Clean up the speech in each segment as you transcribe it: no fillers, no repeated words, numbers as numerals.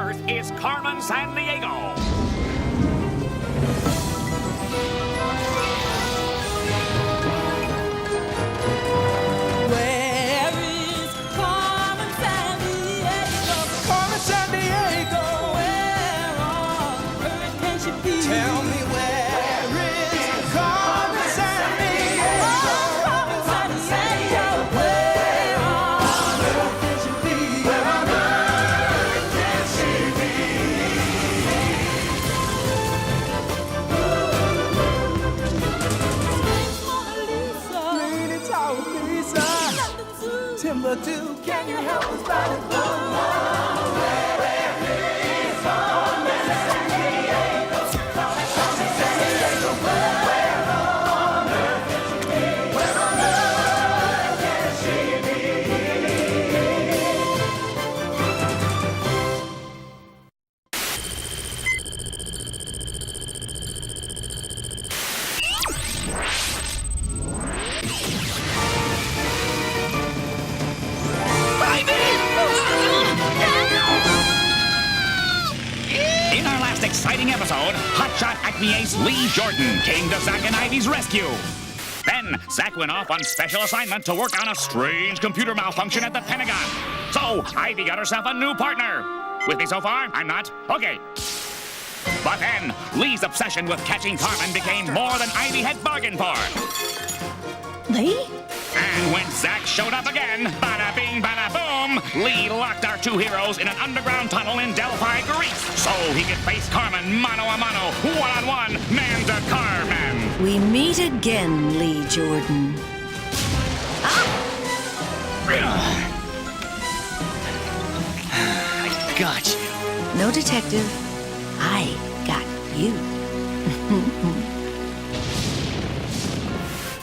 Earth is Carmen Sandiego. Where is Carmen Sandiego? Carmen Sandiego. Where on earth can she be? Tell me where is Carmen Sandiego? Carmen Sandiego. Where on earth can she be? Where on earth can she be? Pretty tall pizza. Timbuktu, can you help us find it? In our last exciting episode, hotshot Acme ace Lee Jordan came to Zack and Ivy's rescue. Then, Zack went off on special assignment to work on a strange computer malfunction at the Pentagon. So, Ivy got herself a new partner. With me so far? I'm not? Okay. But then, Lee's obsession with catching Carmen became more than Ivy had bargained for. Lee? And when Zack showed up again, bada bing, bada boom, Lee locked our two heroes in an underground tunnel in Delphi, Greece, so he could face Carmen mano a mano, one-on-one, man to Carmen. We meet again, Lee Jordan. I got you. No, detective. I got you.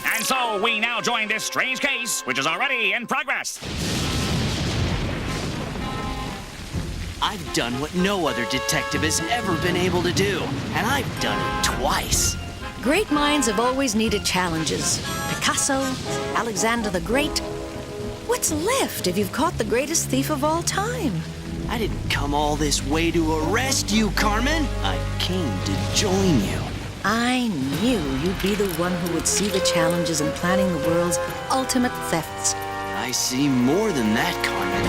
And so we now join this strange case, which is already in progress. I've done what no other detective has ever been able to do, and I've done it twice. Great minds have always needed challenges. Picasso, Alexander the Great. What's left if you've caught the greatest thief of all time? I didn't come all this way to arrest you, Carmen. I came to join you. I knew you'd be the one who would see the challenges in planning the world's ultimate thefts. I see more than that, Carmen.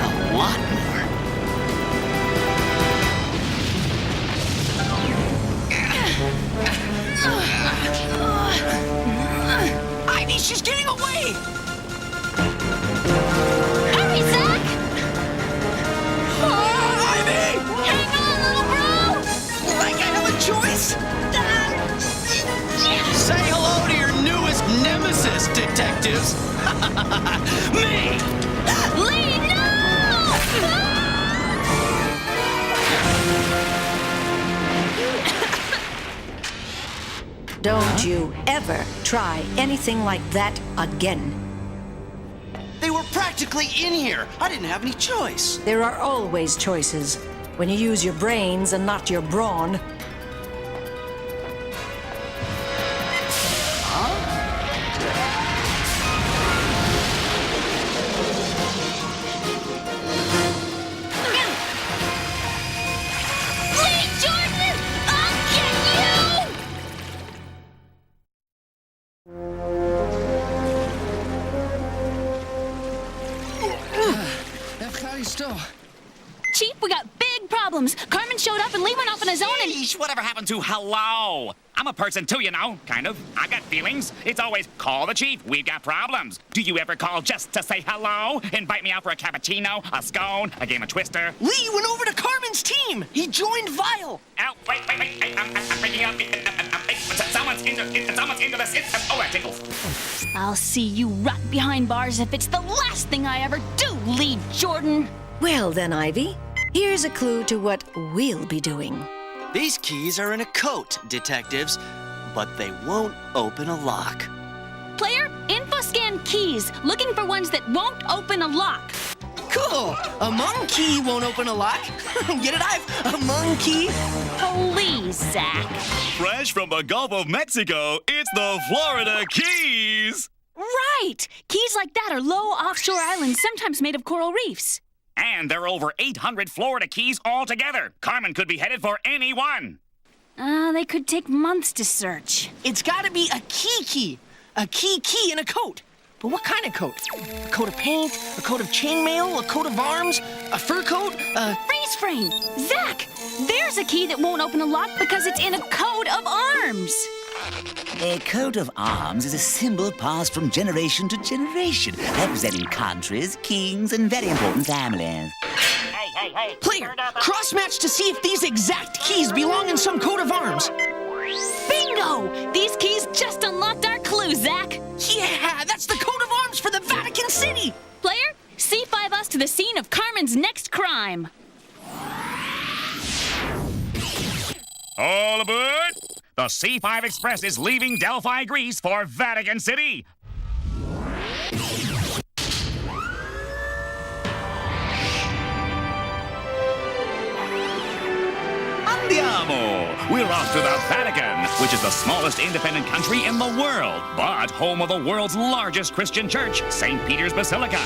A lot more. Ivy, she's getting away! Hurry, Zack! Ivy! Hang on, little bro! Like I have a choice? Say hello to your newest nemesis, detectives! Me! Lee, no! Don't you ever try anything like that again. They were practically in here. I didn't have any choice. There are always choices when you use your brains and not your brawn. Lee Jordan! I'll get you! Chief, we got big problems. Carmen showed up and Lee went off on his own and... Yeesh, whatever happened to hello? I'm a person too, you know, kind of. I got feelings. It's always call the chief. We've got problems. Do you ever call just to say hello? Invite me out for a cappuccino, a scone, a game of Twister? Lee went over to Carmen's team. He joined Vile. Oh, wait. I'm breaking up. Someone's into this. Oh, that tickles. I'll see you rot behind bars if it's the last thing I ever do, Lee Jordan. Well then, Ivy, here's a clue to what we'll be doing. These keys are in a coat, detectives, but they won't open a lock. Player, info scan keys, looking for ones that won't open a lock. Cool. A monkey won't open a lock. Get it, Ive? A monkey. Please, Zack. Fresh from the Gulf of Mexico, it's the Florida Keys. Right! Keys like that are low offshore islands, sometimes made of coral reefs. And there are over 800 Florida keys altogether. Carmen could be headed for any one. They could take months to search. It's gotta be a key. A key in a coat. But what kind of coat? A coat of paint? A coat of chainmail? A coat of arms? A fur coat? Freeze frame! Zach! There's a key that won't open a lock because it's in a coat of arms. A coat of arms is a symbol passed from generation to generation, representing countries, kings, and very important families. Hey. Player, cross-match to see if these exact keys belong in some coat of arms. Bingo! These keys just unlocked our clue, Zach. Yeah, that's the coat of arms for the Vatican City. Player, C5 us to the scene of Carmen's next crime. All aboard! The C5 Express is leaving Delphi, Greece for Vatican City. Andiamo! We're off to the Vatican, which is the smallest independent country in the world, but home of the world's largest Christian church, St. Peter's Basilica.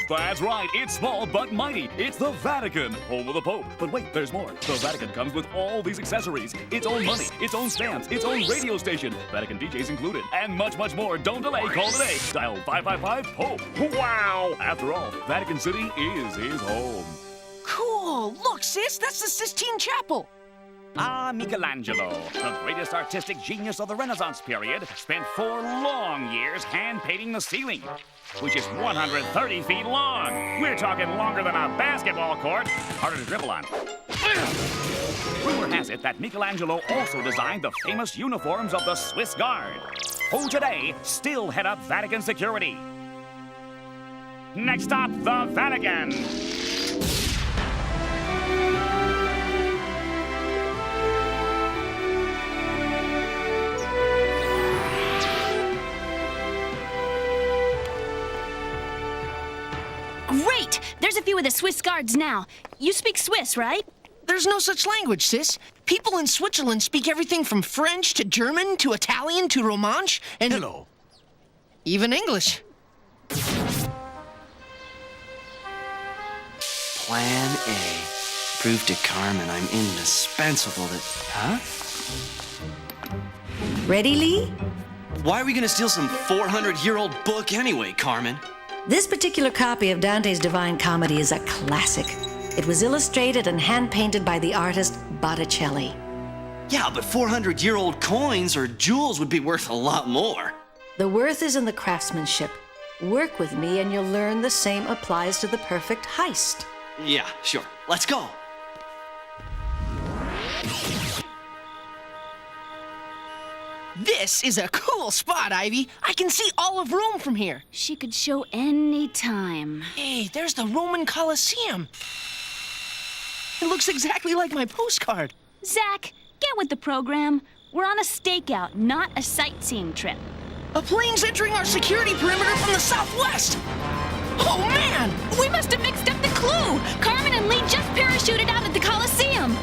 That's right, it's small but mighty. It's the Vatican, home of the Pope. But wait, there's more. The Vatican comes with all these accessories. Its own money, its own stamps, its own radio station, Vatican DJs included, and much, much more. Don't delay, call today. Dial 555-POPE. Wow! After all, Vatican City is his home. Cool. Look, sis, that's the Sistine Chapel. Michelangelo, the greatest artistic genius of the Renaissance period, spent 4 long years hand-painting the ceiling, which is 130 feet long. We're talking longer than a basketball court. Harder to dribble on. Rumor has it that Michelangelo also designed the famous uniforms of the Swiss Guard, who today still head up Vatican security. Next stop, the Vatican. Great! There's a few of the Swiss guards now. You speak Swiss, right? There's no such language, sis. People in Switzerland speak everything from French to German to Italian to Romansh and... Hello. Even English. Plan A. Prove to Carmen I'm indispensable to... Huh? Ready, Lee? Why are we gonna steal some 400-year-old book anyway, Carmen? This particular copy of Dante's Divine Comedy is a classic. It was illustrated and hand-painted by the artist Botticelli. Yeah, but 400-year-old coins or jewels would be worth a lot more. The worth is in the craftsmanship. Work with me and you'll learn the same applies to the perfect heist. Yeah, sure. Let's go. This is a cool spot, Ivy. I can see all of Rome from here. She could show any time. Hey, there's the Roman Colosseum. It looks exactly like my postcard. Zach, get with the program. We're on a stakeout, not a sightseeing trip. A plane's entering our security perimeter from the southwest. Oh, man! We must have mixed up the clue. Carmen and Lee just parachuted out at the Colosseum.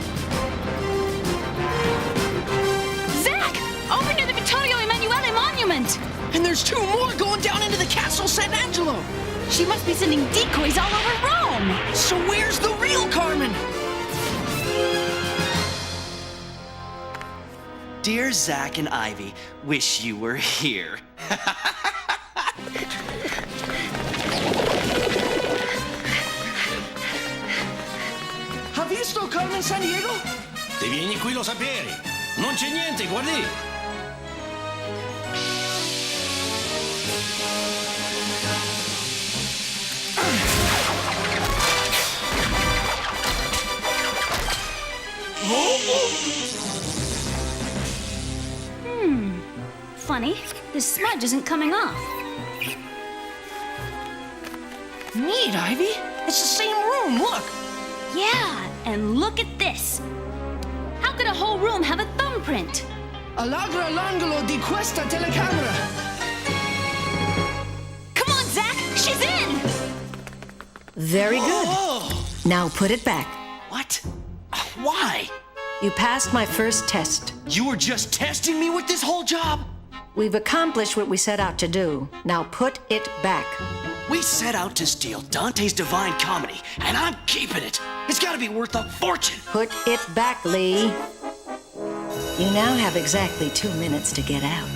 Zach, over near the Vittorio Emanuele monument. And there's 2 more going down into the Castle Sant'Angelo. She must be sending decoys all over Rome. So where's the real Carmen? Dear Zach and Ivy, wish you were here. Ha visto Carmen Sandiego? Se vieni qui lo saperi. Non c'è niente, guardi. Funny, this smudge isn't coming off. Neat, Ivy. It's the same room, look. Yeah, and look at this. How could a whole room have a thumbprint? Allarga l'angolo di questa telecamera. Come on, Zach, she's in! Very good. Now put it back. What? Why? You passed my first test. You were just testing me with this whole job? We've accomplished what we set out to do. Now put it back. We set out to steal Dante's Divine Comedy, and I'm keeping it. It's gotta be worth a fortune. Put it back, Lee. You now have exactly 2 minutes to get out.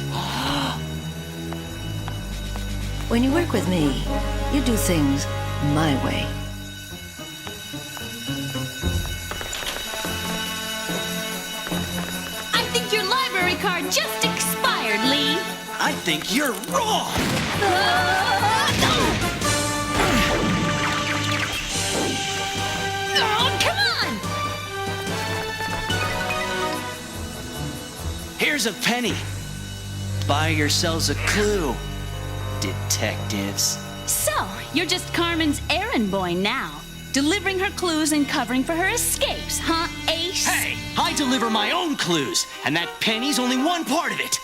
When you work with me, you do things my way. I think your library card just expired, Lee. I think you're wrong. Oh, come on! Here's a penny. Buy yourselves a clue, detectives. So, you're just Carmen's errand boy now, delivering her clues and covering for her escapes, huh, Ace? Hey, I deliver my own clues, and that penny's only one part of it.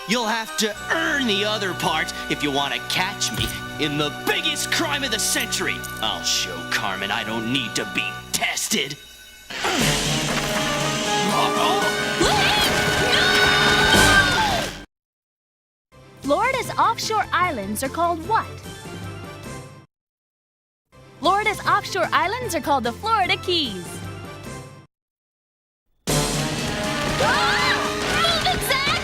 You'll have to earn the other part if you want to catch me in the biggest crime of the century. I'll show Carmen I don't need to be tested. Florida's offshore islands are called what? Florida's offshore islands are called the Florida Keys. Move it, Zach!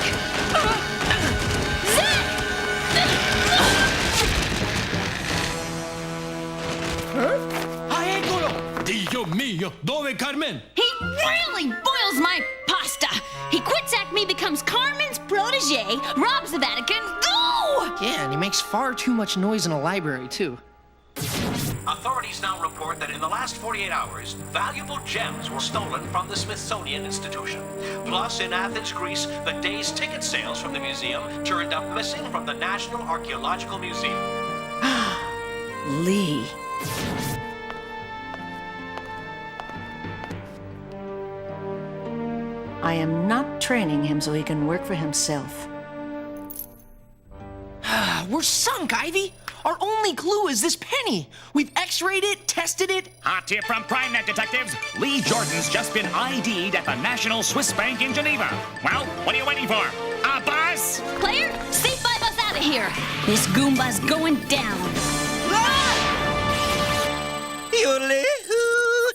Dio mio, dove Carmen? He really boils my pasta. He quits Acme, becomes Carmen's protege, robs the Vatican. Go! Yeah, and he makes far too much noise in a library, too. Authorities now report that in the last 48 hours, valuable gems were stolen from the Smithsonian Institution. Plus, in Athens, Greece, the day's ticket sales from the museum turned up missing from the National Archaeological Museum. Lee. I am not training him so he can work for himself. We're sunk, Ivy. Our only clue is this penny. We've x-rayed it, tested it. Hot tip from PrimeNet detectives. Lee Jordan's just been ID'd at the National Swiss Bank in Geneva. Well, what are you waiting for? A bus? Player, C5 us out of here. This Goomba's going down.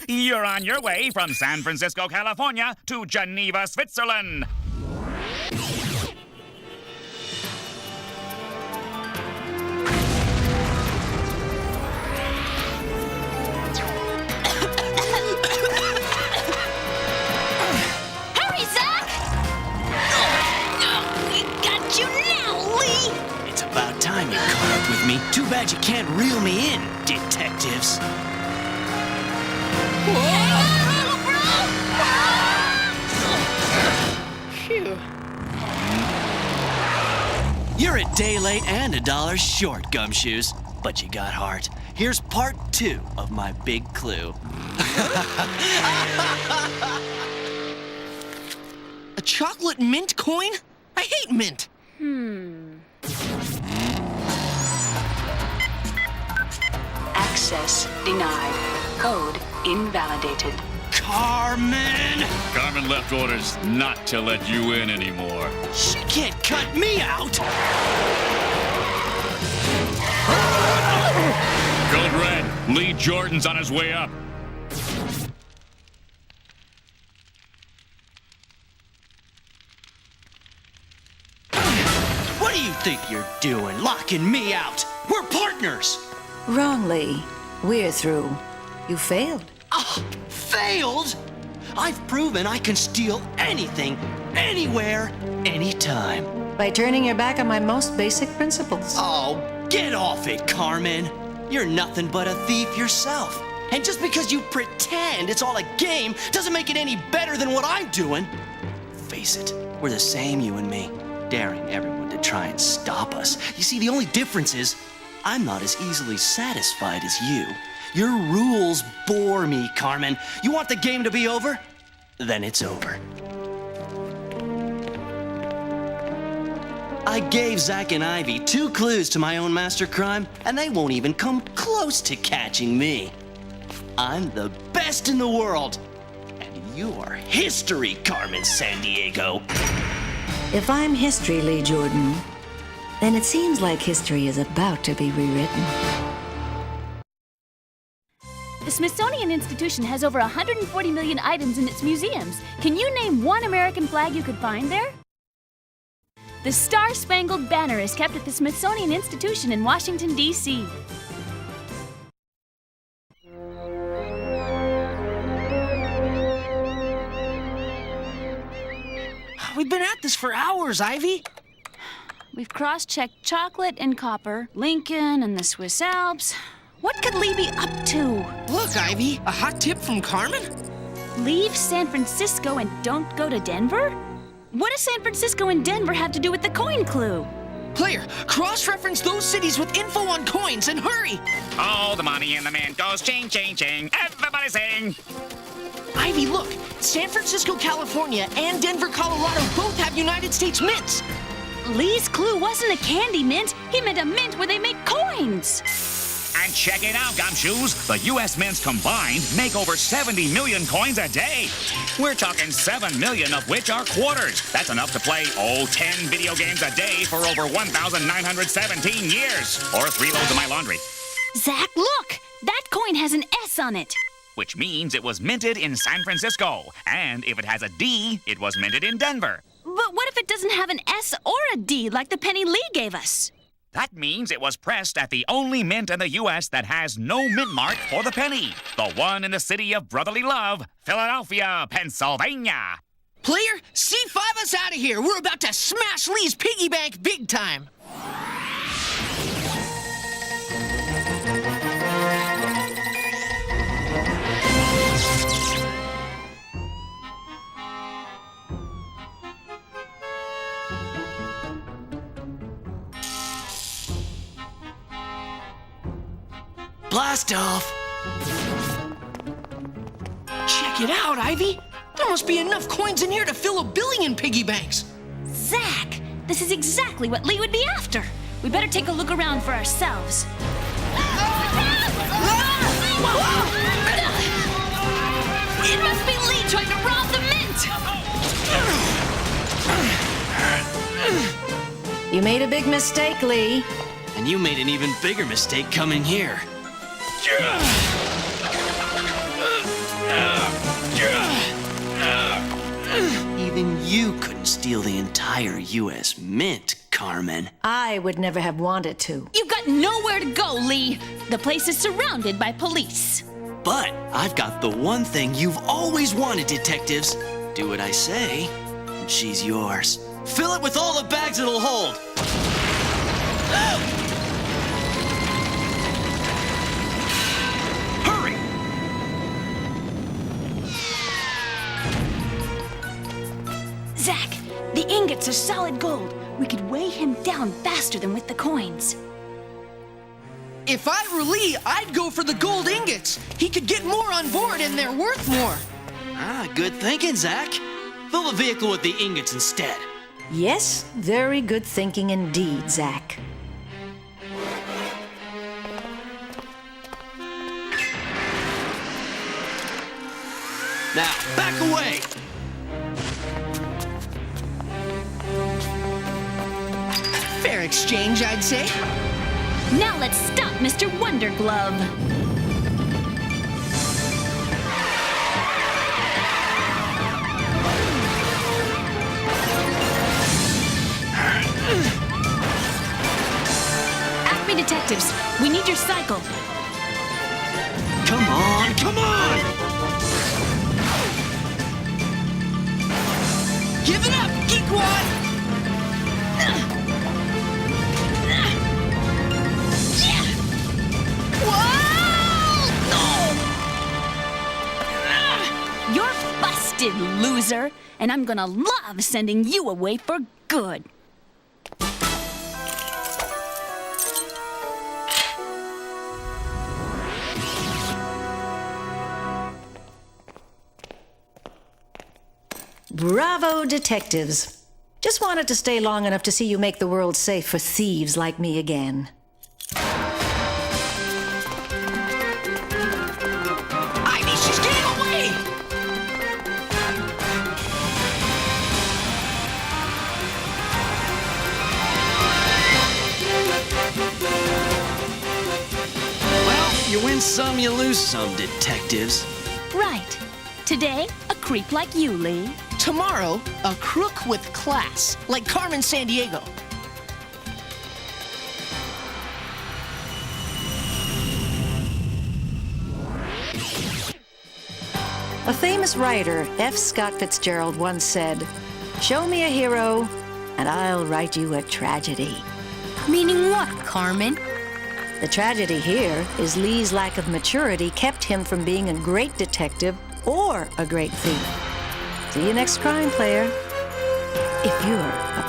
You're on your way from San Francisco, California to Geneva, Switzerland. Hurry, Zach! We got you now, Lee! It's about time you caught up with me. Too bad you can't reel me in, detectives. Hang on, little bro! Phew. You're a day late and $1 short, Gumshoes. But you got heart. Here's part 2 of my big clue. A chocolate mint coin? I hate mint. Access denied. Code invalidated. Carmen! Carmen left orders not to let you in anymore. She can't cut me out! Code Red, Lee Jordan's on his way up. What do you think you're doing, locking me out? We're partners! Wrong, Lee. We're through. You failed. Failed? I've proven I can steal anything, anywhere, anytime. By turning your back on my most basic principles. Oh, get off it, Carmen. You're nothing but a thief yourself. And just because you pretend it's all a game doesn't make it any better than what I'm doing. Face it, we're the same, you and me, daring everyone to try and stop us. You see, the only difference is I'm not as easily satisfied as you. Your rules bore me, Carmen. You want the game to be over? Then it's over. I gave Zach and Ivy 2 clues to my own master crime, and they won't even come close to catching me. I'm the best in the world, and you are history, Carmen Sandiego. If I'm history, Lee Jordan, then it seems like history is about to be rewritten. The Smithsonian Institution has over 140 million items in its museums. Can you name one American flag you could find there? The Star-Spangled Banner is kept at the Smithsonian Institution in Washington, D.C. We've been at this for hours, Ivy. We've cross-checked chocolate and copper, Lincoln and the Swiss Alps. What could Lee be up to? Look, Ivy, a hot tip from Carmen? Leave San Francisco and don't go to Denver? What does San Francisco and Denver have to do with the coin clue? Player, cross-reference those cities with info on coins and hurry! All the money in the mint goes ching, ching, ching. Everybody sing. Ivy, look! San Francisco, California and Denver, Colorado both have United States mints! Lee's clue wasn't a candy mint. He meant a mint where they make coins. And check it out, Gumshoes. The U.S. mints combined make over 70 million coins a day. We're talking 7 million of which are quarters. That's enough to play, 10 video games a day for over 1,917 years. Or 3 loads of my laundry. Zach, look! That coin has an S on it. Which means it was minted in San Francisco. And if it has a D, it was minted in Denver. But what if it doesn't have an S or a D like the penny Lee gave us? That means it was pressed at the only mint in the U.S. that has no mint mark for the penny. The one in the city of brotherly love, Philadelphia, Pennsylvania. Player, C5 us out of here. We're about to smash Lee's piggy bank big time. Blast off! Check it out, Ivy! There must be enough coins in here to fill 1 billion piggy banks! Zach, this is exactly what Lee would be after. We better take a look around for ourselves. It must be Lee trying to rob the mint! You made a big mistake, Lee. And you made an even bigger mistake coming here. Even you couldn't steal the entire U.S. Mint, Carmen. I would never have wanted to. You've got nowhere to go, Lee. The place is surrounded by police. But I've got the one thing you've always wanted, detectives. Do what I say, and she's yours. Fill it with all the bags it'll hold. Hurry! Zach, the ingots are solid gold. We could weigh him down faster than with the coins. If I were Lee, I'd go for the gold ingots. He could get more on board and they're worth more. Ah, good thinking, Zach. Fill the vehicle with the ingots instead. Yes, very good thinking indeed, Zach. Now, back away! Fair exchange, I'd say. Now let's stop Mr. Wonder Glove. Acme detectives, we need your cycle. Come on, come on! Give it up, Geekwad! You're busted, loser, and I'm gonna love sending you away for good. Bravo, detectives. Just wanted to stay long enough to see you make the world safe for thieves like me again. Ivy, she's getting away! You win some, you lose some, detectives. Right. Today, a creep like you, Lee. Tomorrow, a crook with class, like Carmen Sandiego. A famous writer, F. Scott Fitzgerald, once said, "Show me a hero, and I'll write you a tragedy." Meaning what, Carmen? The tragedy here is Lee's lack of maturity kept him from being a great detective or a great thief. See you next crime, player. If you're a